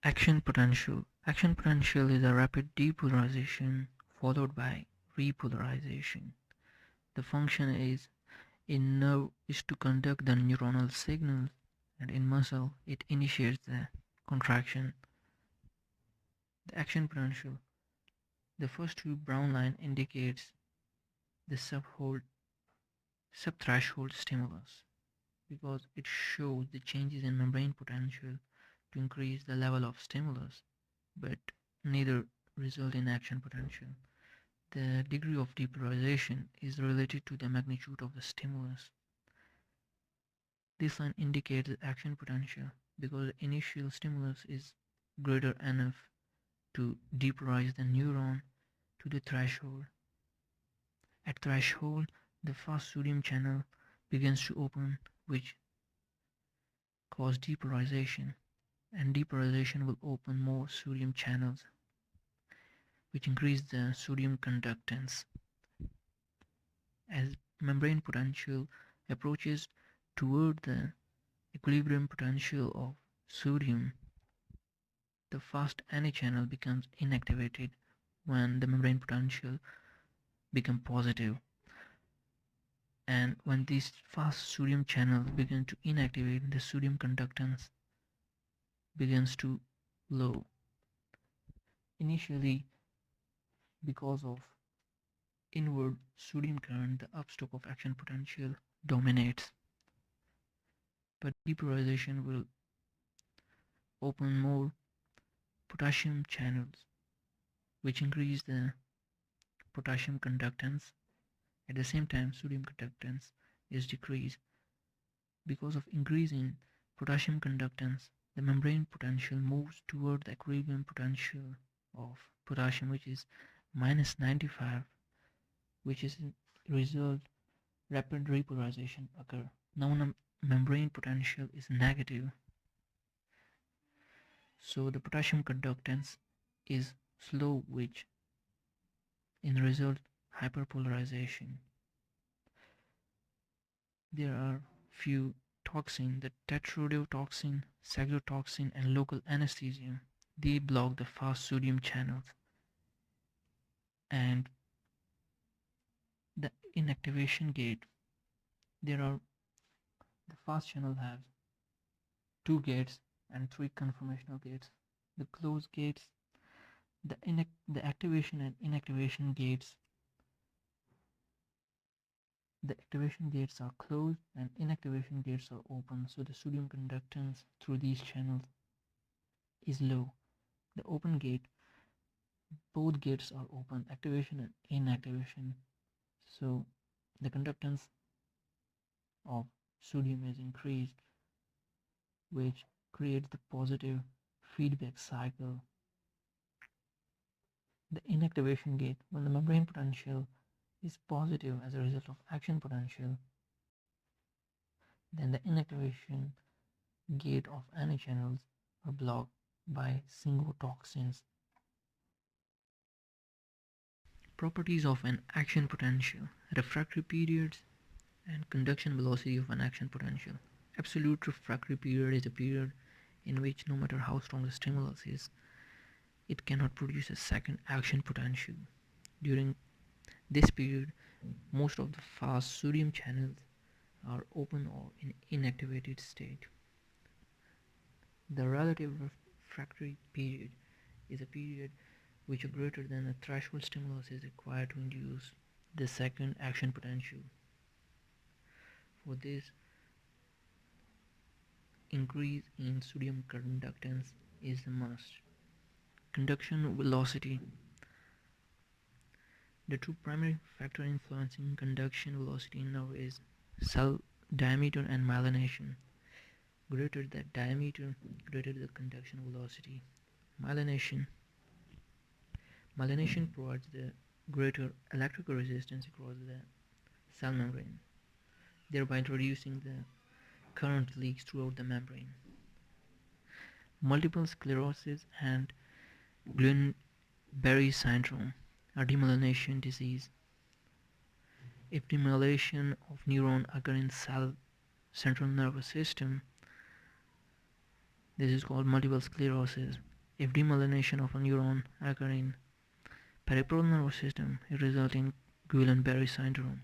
Action potential. Action potential is a rapid depolarization followed by repolarization. The function is in nerve is to conduct the neuronal signals, and in muscle it initiates the contraction. The action potential. The first two brown line indicates the subthreshold stimulus because it shows the changes in membrane potential to increase the level of stimulus, but neither result in action potential. The degree of depolarization is related to the magnitude of the stimulus. This line indicates the action potential because the initial stimulus is greater enough to depolarize the neuron to the threshold. At threshold, the fast sodium channel begins to open, which causes depolarization, and depolarization will open more sodium channels, which increase the sodium conductance. As membrane potential approaches toward the equilibrium potential of sodium, the fast Na channel becomes inactivated when the membrane potential becomes positive. And when these fast sodium channels begin to inactivate, the sodium conductance begins to low. Initially, because of inward sodium current, the upstroke of action potential dominates, but depolarization will open more potassium channels, which increase the potassium conductance. At the same time, sodium conductance is decreased. Because of increasing potassium conductance, the membrane potential moves toward the equilibrium potential of potassium, which is minus 95, which is result rapid repolarization occur. Now the membrane potential is negative, so the potassium conductance is slow, which in result hyperpolarization. There are few toxins, the tetrodotoxin, saxitoxin, and local anesthesia. They block the fast sodium channels, and the inactivation gate. There are the fast channel has two gates and three conformational gates. The closed gates, the activation and inactivation gates. The activation gates are closed and inactivation gates are open, so the sodium conductance through these channels is low. The open gate, both gates are open, activation and inactivation, so the conductance of sodium is increased, which creates the positive feedback cycle. The inactivation gate, when the membrane potential is positive as a result of action potential, then the inactivation gate of any channels are blocked by syngotoxins. Properties of an action potential: refractory periods and conduction velocity of an action potential. Absolute refractory period is a period in which no matter how strong the stimulus is, it cannot produce a second action potential. During this period, most of the fast sodium channels are open or in inactivated state. The relative refractory period is a period which is greater than the threshold stimulus is required to induce the second action potential. For this, increase in sodium conductance is a must. Conduction velocity. The two primary factors influencing conduction velocity in nerve is cell diameter and myelination. Greater the diameter, greater the conduction velocity. Myelination provides the greater electrical resistance across the cell membrane, thereby reducing the current leaks throughout the membrane. Multiple sclerosis and Guillain-Barré syndrome are demyelination disease. If demyelination of neuron occurs in cell central nervous system, this is called multiple sclerosis. If demyelination of a neuron occurs in peripheral nervous system, it results in Guillain-Barré syndrome.